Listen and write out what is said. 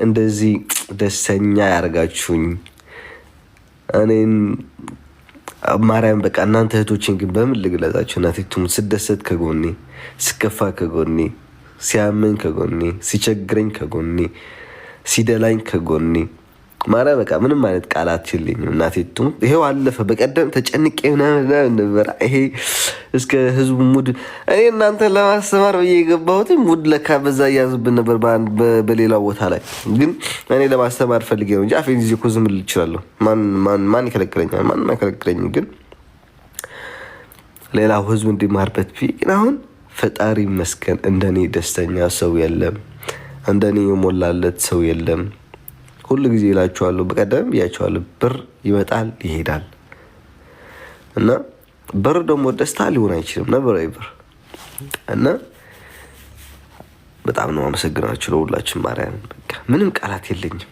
እንደዚህ ደስተኛ ያርጋችሁኝ እኔን ማርያም በቃ እናንተ እህቶችን ግን በምን ልግለጻችሁ? እናቴቱም ስደሰት ከጎኔ፣ ስከፋ ከጎኔ፣ ሲያመኝ ከጎኔ፣ ሲቸግረኝ ከጎኔ፣ ሲደላኝ ከጎኔ ማርያም በቃ ምንም አይነት ቃላት የለኝም። እናቴቱም ይሄው አለፈ። በቀደም ተጨንቄ ነበር። ይሄ እስከ ህዝቡ ሙድ እኔ እናንተ ለማስተማር ብዬ የገባሁት ሙድ ለካ በዛ እያዝብን ነበር በሌላው ቦታ ላይ ግን እኔ ለማስተማር ፈልጌ ነው እንጂ አፌን ይዤ እኮ ዝም ልል እችላለሁ። ማን ይከለክለኛል? ማንም አይከለክለኝም። ግን ሌላው ህዝቡ እንዲማርበት ግን አሁን ፈጣሪ ይመስገን እንደኔ ደስተኛ ሰው የለም፣ እንደኔ የሞላለት ሰው የለም። ሁሉ ጊዜ ይላችኋለሁ፣ በቀደም ብያችኋለሁ፣ ብር ይመጣል ይሄዳል እና ብር ደግሞ ደስታ ሊሆን አይችልም ነበር ብር እና በጣም ነው አመሰግናችሁ ለሁላችሁም። ማርያም በቃ ምንም ቃላት የለኝም።